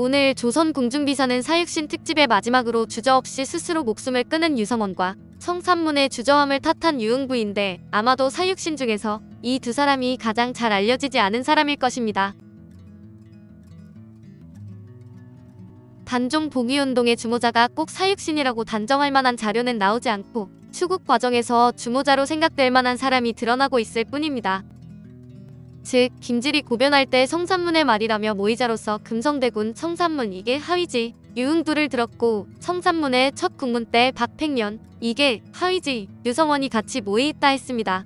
오늘 조선 궁중비사는 사육신 특집의 마지막으로 주저없이 스스로 목숨을 끊은 유성원과 성산문의 주저함을 탓한 유흥부인데 아마도 사육신 중에서 이 두 사람이 가장 잘 알려지지 않은 사람일 것입니다. 단종 복위운동의 주모자가 꼭 사육신이라고 단정할 만한 자료는 나오지 않고 추국 과정에서 주모자로 생각될 만한 사람이 드러나고 있을 뿐입니다. 즉 김질이 고변할 때 성산문의 말이라며 모의자로서 금성대군 성산문 이게 하위지 유흥부를 들었고 성산문의 첫 국문 때 박팽년 이게 하위지 유성원이 같이 모의있다 했습니다.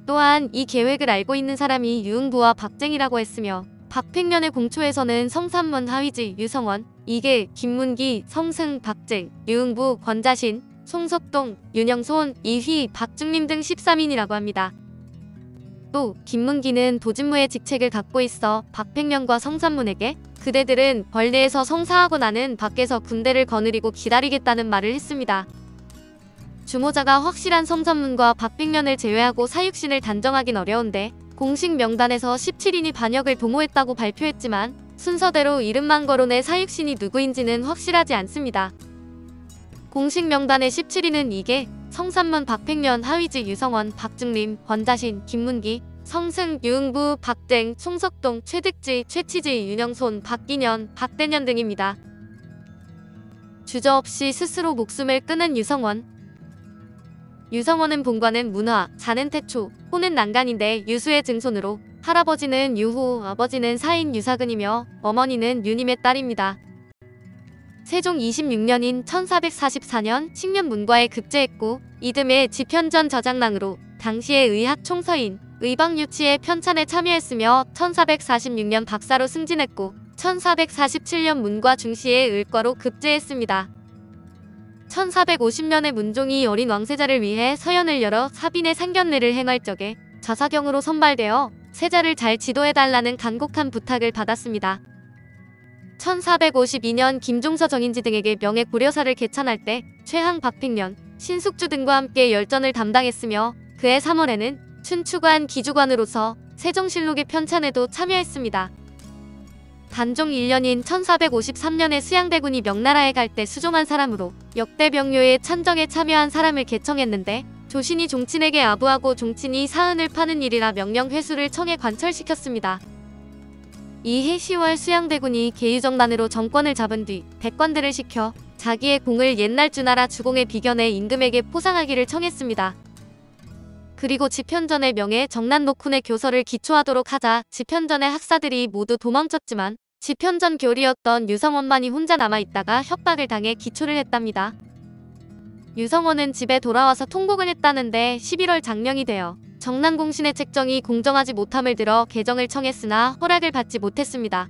또한 이 계획을 알고 있는 사람이 유흥부와 박쟁이라고 했으며 박팽년의 공초에서는 성산문 하위지 유성원 이게 김문기 성승 박쟁 유흥부 권자신 송석동 윤영손 이휘 박중림 등 13인이라고 합니다. 또 김문기는 도진무의 직책을 갖고 있어 박팽년과 성산문에게 그대들은 벌내에서 성사하고 나는 밖에서 군대를 거느리고 기다리겠다는 말을 했습니다. 주모자가 확실한 성산문과 박팽년을 제외하고 사육신을 단정하긴 어려운데 공식 명단에서 17인이 반역을 도모했다고 발표했지만 순서대로 이름만 거론해 사육신이 누구인지는 확실하지 않습니다. 공식 명단의 17인은 이게 성산문 박팽년 하위지 유성원 박중림 권자신 김문기 성승 유흥부 박쟁 송석동 최득지 최치지 윤영손 박기년 박대년 등입니다. 주저없이 스스로 목숨을 끊은 유성원. 유성원은 본관은 문화, 자는 태초, 호는 난간인데 유수의 증손으로 할아버지는 유호, 아버지는 사인 유사근이며 어머니는 유님의 딸입니다. 세종 26년인 1444년 식년문과에 급제했고 이듬해 지편전 저장랑으로 당시의 의학 총서인 의방유치의 편찬에 참여했으며 1446년 박사로 승진했고 1447년 문과 중시의 을과로 급제했습니다. 1450년에 문종이 어린 왕세자를 위해 서연을 열어 사빈의 상견례를 행할 적에 좌사경으로 선발되어 세자를 잘 지도해달라는 간곡한 부탁을 받았습니다. 1452년 김종서 정인지 등에게 명예 고려사를 개천할 때 최항 박팽년, 신숙주 등과 함께 열전을 담당했으며 그해 3월에는 춘추관 기주관으로서 세종실록의 편찬에도 참여했습니다. 단종 1년인 1453년에 수양대군이 명나라에 갈 때 수종한 사람으로 역대 병료의 찬정에 참여한 사람을 개청했는데 조신이 종친에게 아부하고 종친이 사은을 파는 일이라 명령 회수를 청에 관철시켰습니다. 이해 10월 수양대군이 계유정난으로 정권을 잡은 뒤 백관들을 시켜 자기의 공을 옛날 주나라 주공에 비견해 임금에게 포상하기를 청했습니다. 그리고 지편전의 명예 정난노쿤의 교서를 기초하도록 하자 지편전의 학사들이 모두 도망쳤지만 지편전 교리였던 유성원만이 혼자 남아있다가 협박을 당해 기초를 했답니다. 유성원은 집에 돌아와서 통곡을 했다는데 11월 장령이 되어 정난공신의 책정이 공정하지 못함을 들어 개정을 청했으나 허락을 받지 못했습니다.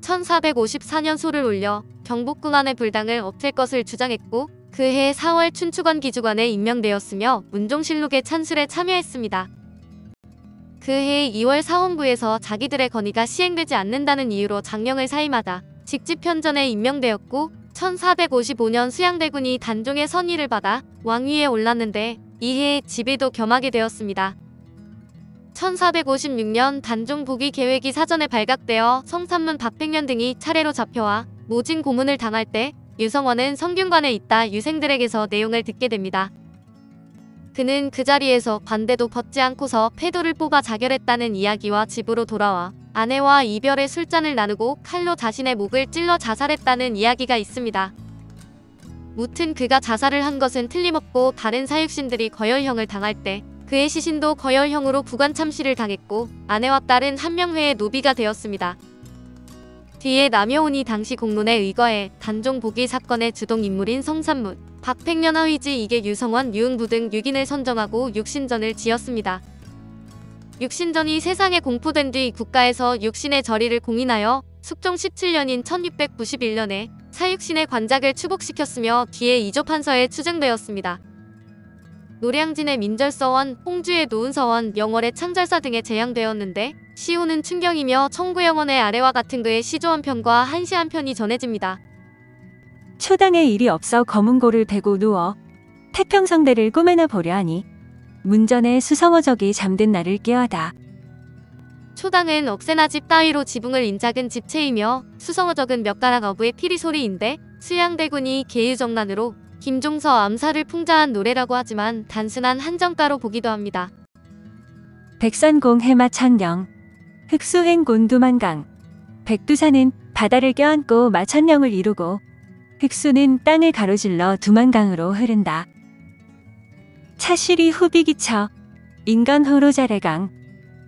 1454년 소를 올려 경복궁안의 불당을 없앨 것을 주장했고 그해 4월 춘추관 기주관에 임명되었으며 문종실록의 찬술에 참여했습니다. 그해 2월 사원부에서 자기들의 건의가 시행되지 않는다는 이유로 장령을 사임하다 직지편전에 임명되었고 1455년 수양대군이 단종의 선의를 받아 왕위에 올랐는데 이해 집에도 겸하게 되었습니다. 1456년 단종 복위 계획이 사전에 발각되어 성산문 박팽년 등이 차례로 잡혀와 모진 고문을 당할 때 유성원은 성균관에 있다 유생들에게서 내용을 듣게 됩니다. 그는 그 자리에서 관대도 벗지 않고서 패도를 뽑아 자결했다는 이야기와 집으로 돌아와 아내와 이별의 술잔을 나누고 칼로 자신의 목을 찔러 자살했다는 이야기가 있습니다. 무튼 그가 자살을 한 것은 틀림없고 다른 사육신들이 거열형을 당할 때 그의 시신도 거열형으로 부관참시를 당했고 아내와 딸은 한명회의 노비가 되었습니다. 뒤에 남여운이 당시 공론에 의거해 단종 복위 사건의 주동 인물인 성산문, 박팽년 하위지 이게 유성원, 유흥부 등 6인을 선정하고 육신전을 지었습니다. 육신전이 세상에 공포된 뒤 국가에서 육신의 절의를 공인하여 숙종 17년인 1691년에 사육신의 관작을 추복시켰으며 뒤에 이조판서에 추증되었습니다. 노량진의 민절서원, 홍주의 노은서원, 영월의 창절사 등에 제향되었는데 시호는 춘경이며 청구영원의 아래와 같은 그의 시조 한 편과 한시 한 편이 전해집니다. 초당에 일이 없어 검은고를 베고 누워 태평성대를 꿈에나 보려 하니 문전에 수성어적이 잠든 나를 깨워다. 초당은 억새나 집 따위로 지붕을 인작은 집체이며 수성어 적은 몇 가락 어부의 피리 소리인데 수양대군이 계유정난으로 김종서 암사를 풍자한 노래라고 하지만 단순한 한정가로 보기도 합니다. 백선공 해마 천령, 흑수행 곤두만강. 백두산은 바다를 껴안고 마천령을 이루고 흑수는 땅을 가로질러 두만강으로 흐른다. 차실이 후비기쳐 인간호로 자래강.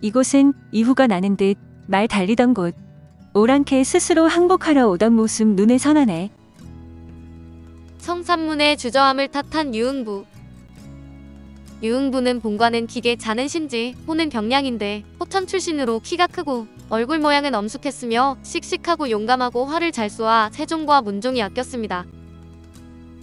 이곳은 이후가 나는 듯 말 달리던 곳. 오랑캐 스스로 항복하러 오던 모습 눈에 선하네. 성산문의 주저함을 탓한 유흥부. 유흥부는 본관은 기계 자는 신지, 호는 경량인데 호천 출신으로 키가 크고 얼굴 모양은 엄숙했으며 씩씩하고 용감하고 활을 잘 쏘아 세종과 문종이 아꼈습니다.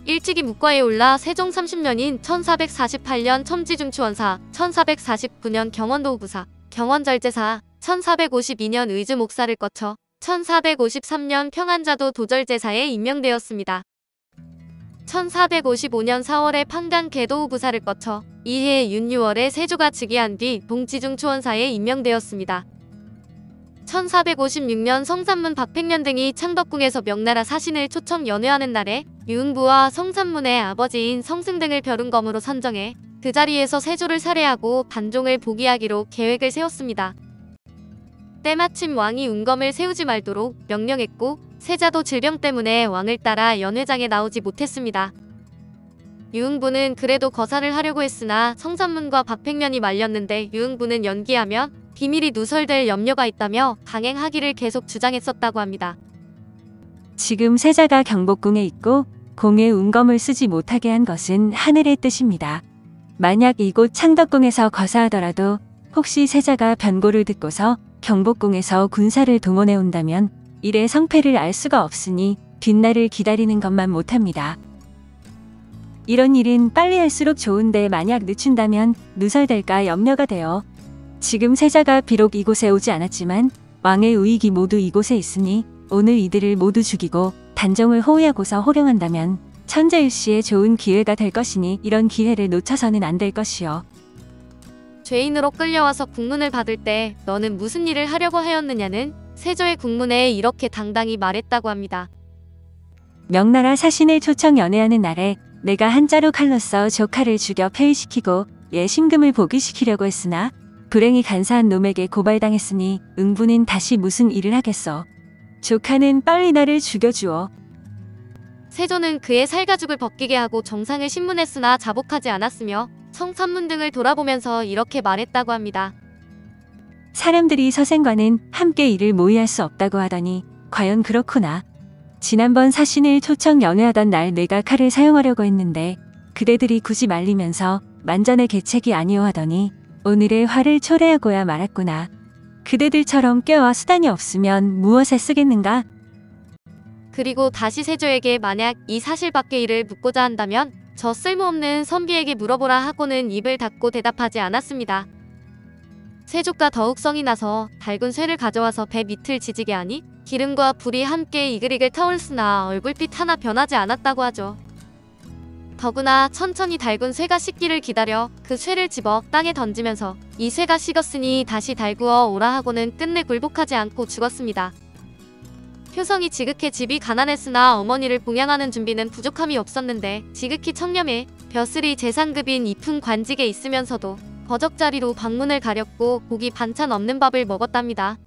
일찍이 묵과에 올라 세종 30년인 1448년 첨지중추원사, 1449년 경원도부사, 경원절제사, 1452년 의주목사를 거쳐 1453년 평안자도 도절제사에 임명되었습니다. 1455년 4월에 판강 계도부사를 거쳐 이해 윤 6월에 세조가 즉위한 뒤 동지중추원사에 임명되었습니다. 1456년 성산문 박팽년 등이 창덕궁에서 명나라 사신을 초청 연회하는 날에 유흥부와 성산문의 아버지인 성승 등을 벼른검으로 선정해 그 자리에서 세조를 살해하고 반종을 복위하기로 계획을 세웠습니다. 때마침 왕이 운검을 세우지 말도록 명령했고 세자도 질병 때문에 왕을 따라 연회장에 나오지 못했습니다. 유흥부는 그래도 거사를 하려고 했으나 성산문과 박팽년이 말렸는데 유흥부는 연기하면 비밀이 누설될 염려가 있다며 강행하기를 계속 주장했었다고 합니다. 지금 세자가 경복궁에 있고 공에 운검을 쓰지 못하게 한 것은 하늘의 뜻입니다. 만약 이곳 창덕궁에서 거사하더라도 혹시 세자가 변고를 듣고서 경복궁에서 군사를 동원해 온다면 일의 성패를 알 수가 없으니 뒷날을 기다리는 것만 못합니다. 이런 일은 빨리 할수록 좋은데 만약 늦춘다면 누설될까 염려가 돼요. 지금 세자가 비록 이곳에 오지 않았지만 왕의 우익이 모두 이곳에 있으니 오늘 이들을 모두 죽이고 단종을 호위하고서 호령한다면 천재일시에 좋은 기회가 될 것이니 이런 기회를 놓쳐서는 안 될 것이요. 죄인으로 끌려와서 국문을 받을 때 너는 무슨 일을 하려고 하였느냐는 세조의 국문에 이렇게 당당히 말했다고 합니다. 명나라 사신을 초청 연회하는 날에 내가 한자로 칼로써 조카를 죽여 폐위시키고 얘 심금을 복위시키려고 했으나 불행히 간사한 놈에게 고발당했으니 응부는 다시 무슨 일을 하겠어. 조카는 빨리 나를 죽여주어. 세조는 그의 살가죽을 벗기게 하고 정상을 신문했으나 자복하지 않았으며 성산문 등을 돌아보면서 이렇게 말했다고 합니다. 사람들이 서생과는 함께 일을 모의할 수 없다고 하더니 과연 그렇구나. 지난번 사신을 초청 연회하던 날 내가 칼을 사용하려고 했는데 그대들이 굳이 말리면서 만전의 계책이 아니오 하더니 오늘의 화를 초래하고야 말았구나. 그대들처럼 꾀와 수단이 없으면 무엇에 쓰겠는가? 그리고 다시 세조에게 만약 이 사실 밖의 일을 묻고자 한다면 저 쓸모없는 선비에게 물어보라 하고는 입을 닫고 대답하지 않았습니다. 세조가 더욱 성이 나서 달군 쇠를 가져와서 배 밑을 지지게 하니 기름과 불이 함께 이글이글 타올으나 얼굴빛 하나 변하지 않았다고 하죠. 더구나 천천히 달군 쇠가 식기를 기다려 그 쇠를 집어 땅에 던지면서 이 쇠가 식었으니 다시 달구어 오라 하고는 끝내 굴복하지 않고 죽었습니다. 효성이 지극히 집이 가난했으나 어머니를 봉양하는 준비는 부족함이 없었는데 지극히 청렴해 벼슬이 재상급인 이품 관직에 있으면서도 버적자리로 방문을 가렸고 고기 반찬 없는 밥을 먹었답니다.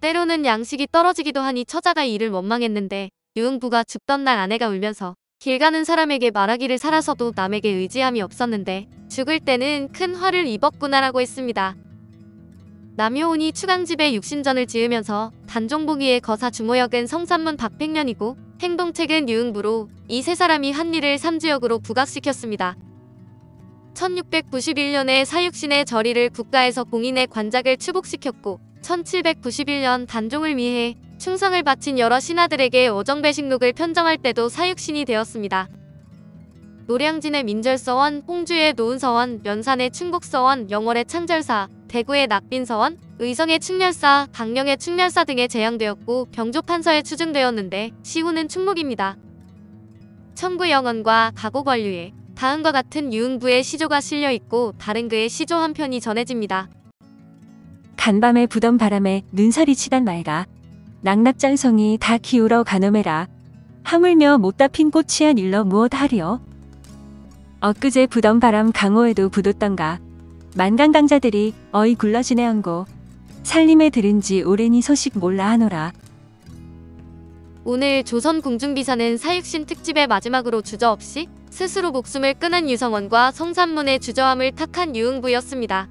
때로는 양식이 떨어지기도 하니 처자가 이를 원망했는데 유흥부가 죽던 날 아내가 울면서 길 가는 사람에게 말하기를 살아서도 남에게 의지함이 없었는데 죽을 때는 큰 화를 입었구나라고 했습니다. 남효운이 추강집에 육신전을 지으면서 단종복위의 거사 주모역은 성산문 박팽년이고 행동책은 유흥부로 이 세 사람이 한 일을 삼지역으로 부각시켰습니다. 1691년에 사육신의 절의를 국가에서 공인의 관작을 추복시켰고 1791년 단종을 위해 충성을 바친 여러 신하들에게 어정배식록을 편정할 때도 사육신이 되었습니다. 노량진의 민절서원, 홍주의 노은서원, 면산의 충국서원, 영월의 창절사, 대구의 낙빈서원, 의성의 충렬사, 강령의 충렬사 등에 제향되었고 병조판서에 추증되었는데 시후는 충목입니다. 청구영언과 가고관류에 다음과 같은 유흥부의 시조가 실려있고 다른 그의 시조 한 편이 전해집니다. 간밤에 부던 바람에 눈살이 치단 말가. 낙낙장성이 다 기울어 가놈해라. 하물며 못다 핀 꽃이야 일러 무엇 하리요. 엊그제 부던 바람 강호에도 부뒀던가. 만강강자들이 어이 굴러지네 언고. 살림에 들은지 오래니 소식 몰라 하노라. 오늘 조선 궁중비사는 사육신 특집의 마지막으로 주저없이 스스로 목숨을 끊은 유성원과 성산문의 주저함을 탁한 유흥부였습니다.